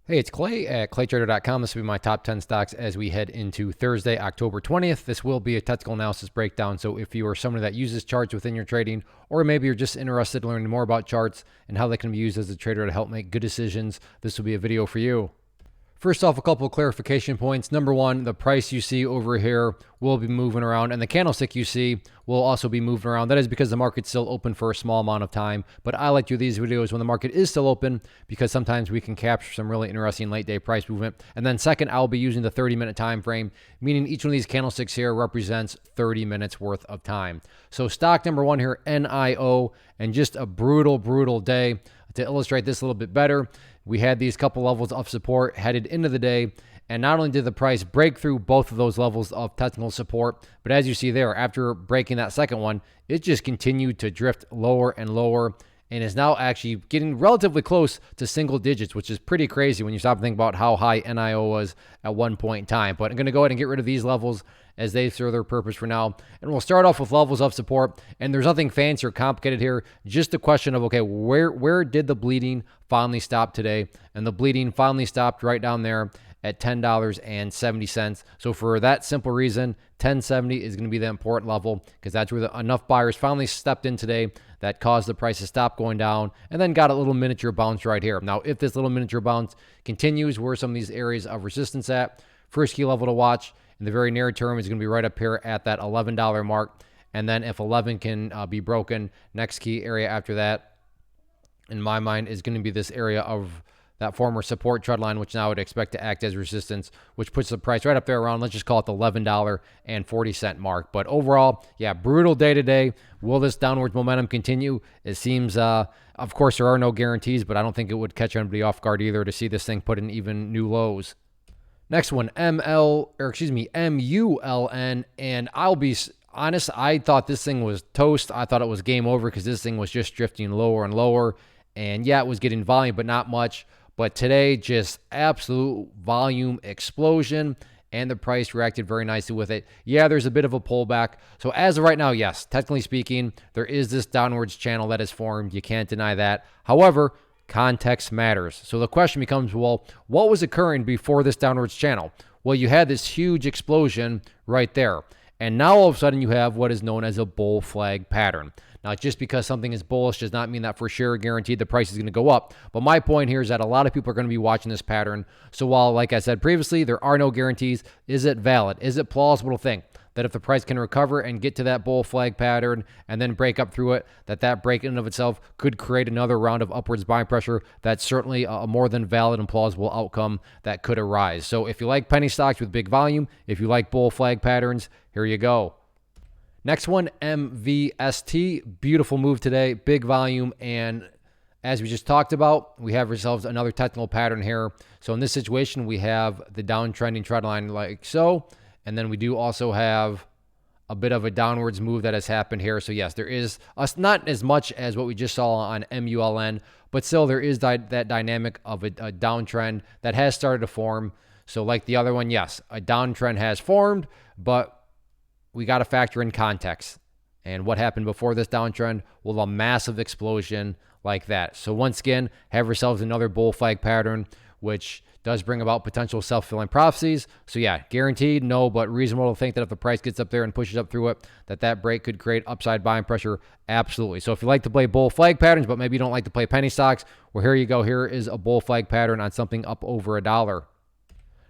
Hey, it's Clay at claytrader.com. This will be my top 10 stocks as we head into Thursday, October 20th. This will be a technical analysis breakdown. So if you are someone that uses charts within your trading, or maybe you're just interested in learning more about charts and how they can be used as a trader to help make good decisions, this will be a video for you. First off, a couple of clarification points. Number one, the price you see over here will be moving around, and the candlestick you see will also be moving around. That is because the market's still open for a small amount of time. But I like to do these videos when the market is still open because sometimes we can capture some really interesting late day price movement. And then second, I'll be using the 30-minute time frame, meaning each one of these candlesticks here represents 30 minutes worth of time. So stock number one here, NIO, and just a brutal day. To illustrate this a little bit better, we had these couple levels of support headed into the day, and not only did the price break through both of those levels of technical support, but as you see there, after breaking that second one, it just continued to drift lower and lower and is now actually getting relatively close to single digits, which is pretty crazy when you stop and think about how high NIO was at one point in time. But I'm going to go ahead and get rid of these levels as they serve their purpose for now. And we'll start off with levels of support. And there's nothing fancy or complicated here. Just a question of, okay, where did the bleeding finally stop today? And the bleeding finally stopped right down there at $10.70. So for that simple reason, 1070 is going to be the important level because that's where enough buyers finally stepped in today that caused the price to stop going down and then got a little miniature bounce right here. Now, if this little miniature bounce continues, where are some of these areas of resistance at? First key level to watch in the very near term is going to be right up here at that $11 mark. And then if 11 can be broken, next key area after that, in my mind, is going to be this area of that former support trend line, which now I would expect to act as resistance, which puts the price right up there around, let's just call it the $11.40 mark. But overall, yeah, brutal day today. Will this downwards momentum continue? It seems, of course, there are no guarantees, but I don't think it would catch anybody off guard either to see this thing put in even new lows. Next one, MULN, and I'll be honest, I thought this thing was toast. I thought it was game over because this thing was just drifting lower and lower. And yeah, it was getting volume, but not much. But today, just absolute volume explosion, and the price reacted very nicely with it. Yeah, there's a bit of a pullback. So as of right now, yes, technically speaking, there is this downwards channel that is formed. You can't deny that. However, context matters. So the question becomes, well, what was occurring before this downwards channel? Well, you had this huge explosion right there. And now all of a sudden you have what is known as a bull flag pattern. Now, just because something is bullish does not mean that for sure guaranteed the price is going to go up. But my point here is that a lot of people are going to be watching this pattern. So while, like I said previously, there are no guarantees, is it valid? Is it plausible to think that if the price can recover and get to that bull flag pattern and then break up through it, that break in and of itself could create another round of upwards buying pressure? That's certainly a more than valid and plausible outcome that could arise. So if you like penny stocks with big volume, if you like bull flag patterns, here you go. Next one, MVST. Beautiful move today, big volume, and as we just talked about, we have ourselves another technical pattern here. So in this situation, we have the downtrending trend line like so, and then we do also have a bit of a downwards move that has happened here. So yes, there is not as much as what we just saw on MULN, but still there is that dynamic of a downtrend that has started to form. So like the other one, yes, a downtrend has formed, but we got to factor in context. And what happened before this downtrend? Well, a massive explosion like that. So once again, have yourselves another bull flag pattern, which does bring about potential self-fulfilling prophecies. So yeah, guaranteed, no, but reasonable to think that if the price gets up there and pushes up through it, that break could create upside buying pressure. Absolutely. So if you like to play bull flag patterns, but maybe you don't like to play penny stocks, well, here you go. Here is a bull flag pattern on something up over $1.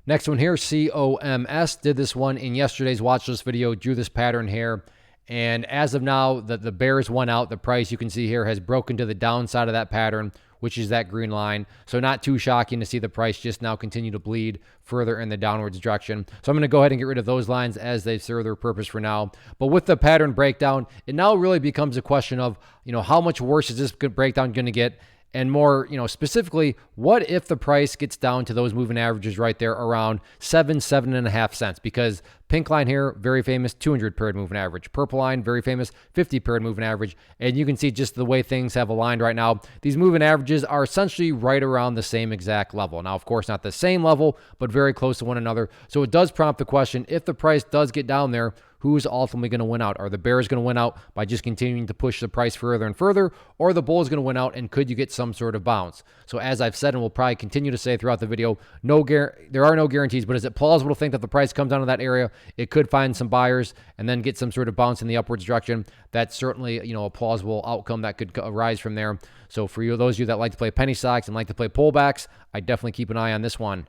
Next one here, COMS. Did this one in yesterday's watch list video, drew this pattern here. And as of now, the bears won out. The price you can see here has broken to the downside of that pattern, which is that green line. So not too shocking to see the price just now continue to bleed further in the downwards direction. So I'm going to go ahead and get rid of those lines as they serve their purpose for now. But with the pattern breakdown, it now really becomes a question of, how much worse is this breakdown going to get? And more, specifically, what if the price gets down to those moving averages right there around 7.5 cents? Because pink line here, very famous 200 period moving average. Purple line, very famous 50 period moving average. And you can see just the way things have aligned right now. These moving averages are essentially right around the same exact level. Now, of course, not the same level, but very close to one another. So it does prompt the question, if the price does get down there, Who's ultimately going to win out? Are the bears going to win out by just continuing to push the price further and further, or are the bulls going to win out, and could you get some sort of bounce? So as I've said, and we'll probably continue to say throughout the video, there are no guarantees, but is it plausible to think that the price comes down to that area, it could find some buyers and then get some sort of bounce in the upwards direction? That's certainly, a plausible outcome that could arise from there. So for you, those of you that like to play penny stocks and like to play pullbacks, I definitely keep an eye on this one.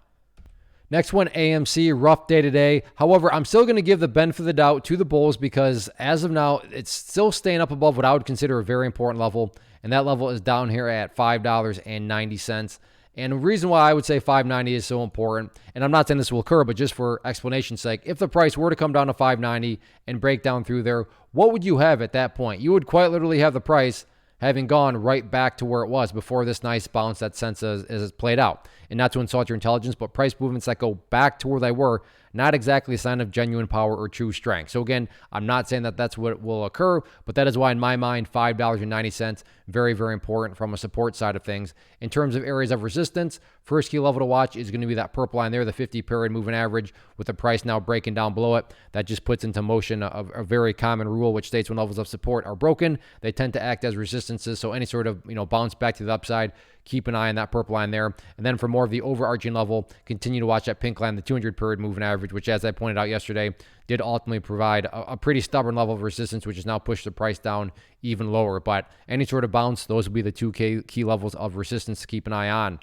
Next one, AMC, rough day today. However, I'm still going to give the benefit of the doubt to the bulls because as of now, it's still staying up above what I would consider a very important level, and that level is down here at $5.90. And the reason why I would say $5.90 is so important, and I'm not saying this will occur, but just for explanation's sake, if the price were to come down to $5.90 and break down through there, what would you have at that point? You would quite literally have the price having gone right back to where it was before this nice bounce that since is played out. And not to insult your intelligence, but price movements that go back to where they were, not exactly a sign of genuine power or true strength. So again, I'm not saying that that's what will occur, but that is why in my mind, $5.90, very, very important from a support side of things. In terms of areas of resistance, first key level to watch is going to be that purple line there, the 50-period moving average, with the price now breaking down below it. That just puts into motion a very common rule, which states when levels of support are broken, they tend to act as resistances. So any sort of bounce back to the upside, keep an eye on that purple line there. And then for more of the overarching level, continue to watch that pink line, the 200-period moving average, which, as I pointed out yesterday, did ultimately provide a pretty stubborn level of resistance, which has now pushed the price down even lower. But any sort of bounce, those will be the two key levels of resistance to keep an eye on.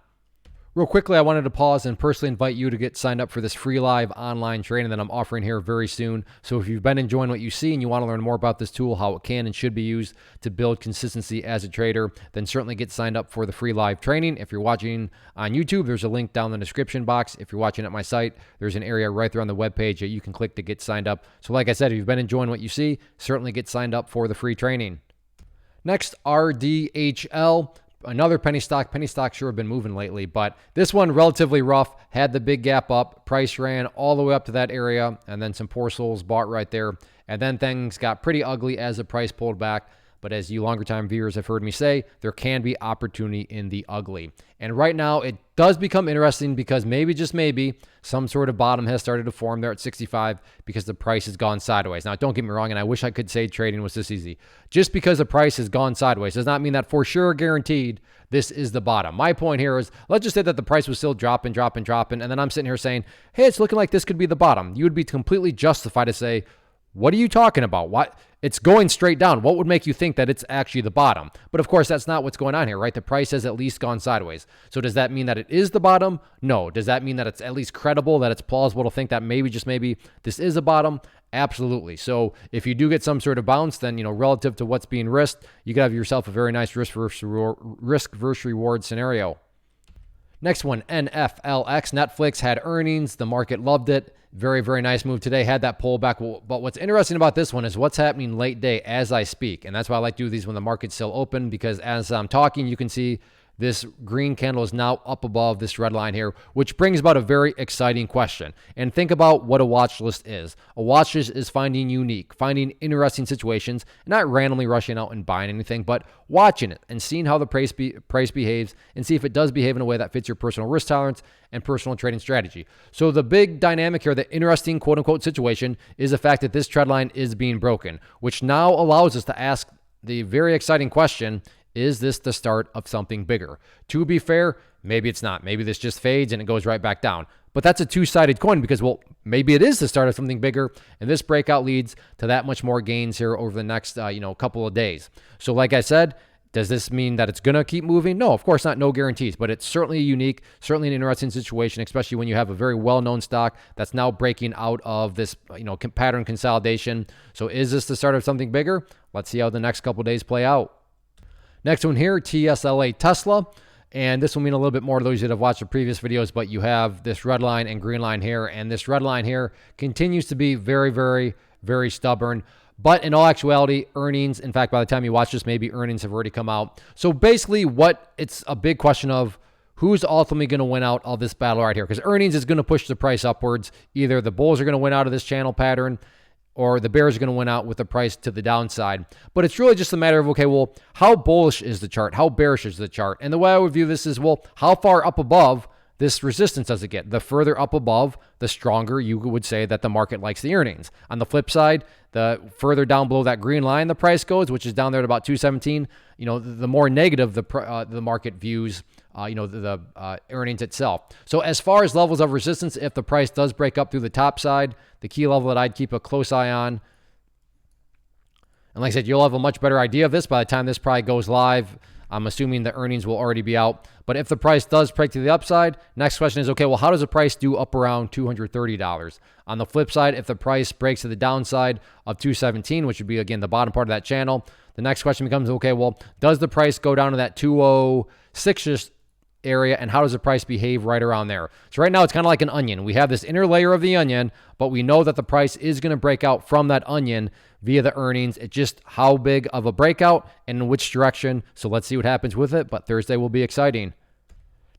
Real quickly, I wanted to pause and personally invite you to get signed up for this free live online training that I'm offering here very soon. So if you've been enjoying what you see and you want to learn more about this tool, how it can and should be used to build consistency as a trader, then certainly get signed up for the free live training. If you're watching on YouTube, there's a link down in the description box. If you're watching at my site, there's an area right there on the webpage that you can click to get signed up. So like I said, if you've been enjoying what you see, certainly get signed up for the free training. Next, RDHL. Another penny stock. Penny stocks sure have been moving lately, but this one relatively rough. Had the big gap up. Price ran all the way up to that area, and then some poor souls bought right there. And then things got pretty ugly as the price pulled back. But as you longer time viewers have heard me say, there can be opportunity in the ugly. And right now it does become interesting because maybe, just maybe, some sort of bottom has started to form there at 65 because the price has gone sideways. Now, don't get me wrong, and I wish I could say trading was this easy. Just because the price has gone sideways does not mean that for sure guaranteed this is the bottom. My point here is, let's just say that the price was still dropping, and then I'm sitting here saying, hey, it's looking like this could be the bottom. You would be completely justified to say, what are you talking about? What? It's going straight down. What would make you think that it's actually the bottom? But of course, that's not what's going on here, right? The price has at least gone sideways. So does that mean that it is the bottom? No. Does that mean that it's at least credible, that it's plausible to think that maybe, just maybe, this is a bottom? Absolutely. So if you do get some sort of bounce, then, relative to what's being risked, you could have yourself a very nice risk versus reward scenario. Next one, NFLX. Netflix had earnings. The market loved it. Very, very nice move today. Had that pullback. But what's interesting about this one is what's happening late day as I speak. And that's why I like to do these when the market's still open, because as I'm talking, you can see this green candle is now up above this red line here, which brings about a very exciting question. And think about what a watch list is. A watch list is finding unique, finding interesting situations, not randomly rushing out and buying anything, but watching it and seeing how the price behaves and see if it does behave in a way that fits your personal risk tolerance and personal trading strategy. So the big dynamic here, the interesting quote unquote situation, is the fact that this trend line is being broken, which now allows us to ask the very exciting question, is this the start of something bigger? To be fair, maybe it's not. Maybe this just fades and it goes right back down. But that's a two-sided coin because, well, maybe it is the start of something bigger, and this breakout leads to that much more gains here over the next, couple of days. So like I said, does this mean that it's going to keep moving? No, of course not. No guarantees, but it's certainly unique, certainly an interesting situation, especially when you have a very well-known stock that's now breaking out of this, pattern consolidation. So is this the start of something bigger? Let's see how the next couple of days play out. Next one here, TSLA Tesla. And this will mean a little bit more to those that have watched the previous videos, but you have this red line and green line here. And this red line here continues to be very, very, very stubborn. But in all actuality, earnings, in fact, by the time you watch this, maybe earnings have already come out. So basically it's a big question of who's ultimately going to win out of this battle right here. Because earnings is going to push the price upwards. Either the bulls are going to win out of this channel pattern, or the bears are going to win out with the price to the downside. But it's really just a matter of, okay, well, how bullish is the chart? How bearish is the chart? And the way I would view this is, well, how far up above this resistance does it get? The further up above, the stronger you would say that the market likes the earnings. On the flip side, the further down below that green line the price goes, which is down there at about 217, the more negative the market views the earnings itself. So as far as levels of resistance, if the price does break up through the top side, the key level that I'd keep a close eye on, and like I said, you'll have a much better idea of this by the time this probably goes live. I'm assuming the earnings will already be out. But if the price does break to the upside, next question is, okay, well, how does the price do up around $230? On the flip side, if the price breaks to the downside of 217, which would be, again, the bottom part of that channel, the next question becomes, okay, well, does the price go down to that 206 area, and how does the price behave right around there? So right now, it's kind of like an onion. We have this inner layer of the onion, but we know that the price is going to break out from that onion via the earnings. It's just how big of a breakout and in which direction. So let's see what happens with it, but Thursday will be exciting.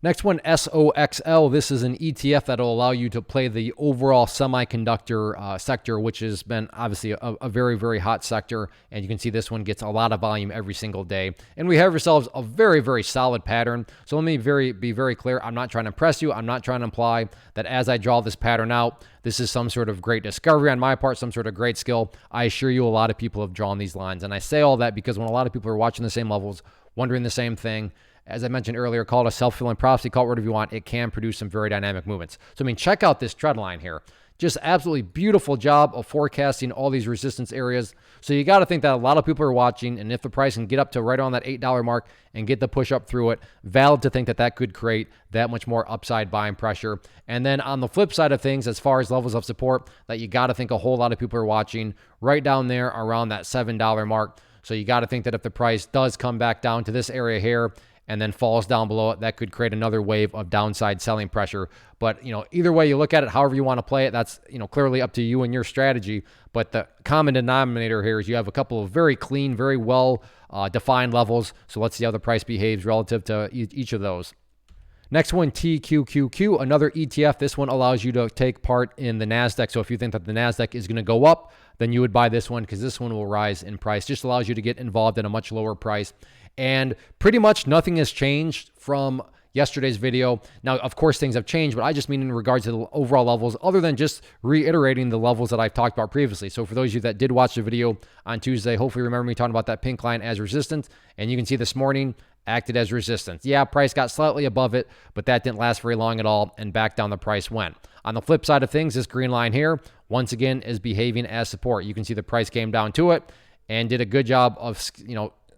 Next one, SOXL. This is an ETF that will allow you to play the overall semiconductor sector, which has been obviously a very, very hot sector. And you can see this one gets a lot of volume every single day. And we have ourselves a very, very solid pattern. So let me be very clear. I'm not trying to impress you. I'm not trying to imply that as I draw this pattern out, this is some sort of great discovery on my part, some sort of great skill. I assure you a lot of people have drawn these lines. And I say all that because when a lot of people are watching the same levels, wondering the same thing, as I mentioned earlier, call it a self-fulfilling prophecy, call it whatever you want, it can produce some very dynamic movements. So, check out this trend line here. Just absolutely beautiful job of forecasting all these resistance areas. So you got to think that a lot of people are watching, and if the price can get up to right on that $8 mark and get the push up through it, valid to think that that could create that much more upside buying pressure. And then on the flip side of things, as far as levels of support, that you got to think a whole lot of people are watching right down there around that $7 mark. So you got to think that if the price does come back down to this area here, and then falls down below it, that could create another wave of downside selling pressure. But, either way you look at it, however you want to play it, that's, clearly up to you and your strategy. But the common denominator here is you have a couple of very clean, very well defined levels. So let's see how the price behaves relative to each of those. Next one, TQQQ, another ETF. This one allows you to take part in the NASDAQ. So if you think that the NASDAQ is going to go up, then you would buy this one because this one will rise in price. Just allows you to get involved at a much lower price. And pretty much nothing has changed from yesterday's video. Now, of course, things have changed, but I just mean in regards to the overall levels, other than just reiterating the levels that I've talked about previously. So for those of you that did watch the video on Tuesday, hopefully remember me talking about that pink line as resistance. And you can see this morning acted as resistance. Yeah, price got slightly above it, but that didn't last very long at all, and back down the price went. On the flip side of things, this green line here, once again, is behaving as support. You can see the price came down to it and did a good job of,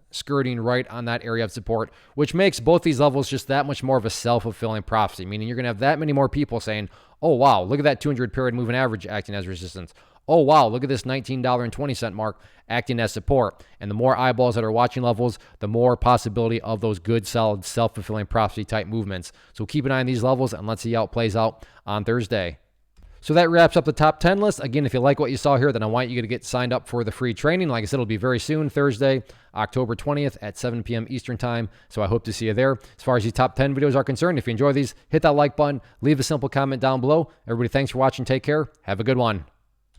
skirting right on that area of support, which makes both these levels just that much more of a self-fulfilling prophecy, meaning you're going to have that many more people saying, oh, wow, look at that 200 period moving average acting as resistance. Oh, wow, look at this $19.20 mark acting as support. And the more eyeballs that are watching levels, the more possibility of those good, solid, self-fulfilling prophecy type movements. So keep an eye on these levels, and let's see how it plays out on Thursday. So that wraps up the top 10 list. Again, if you like what you saw here, then I want you to get signed up for the free training. Like I said, it'll be very soon, Thursday, October 20th at 7 p.m. Eastern time. So I hope to see you there. As far as these top 10 videos are concerned, if you enjoy these, hit that like button, leave a simple comment down below. Everybody, thanks for watching. Take care. Have a good one.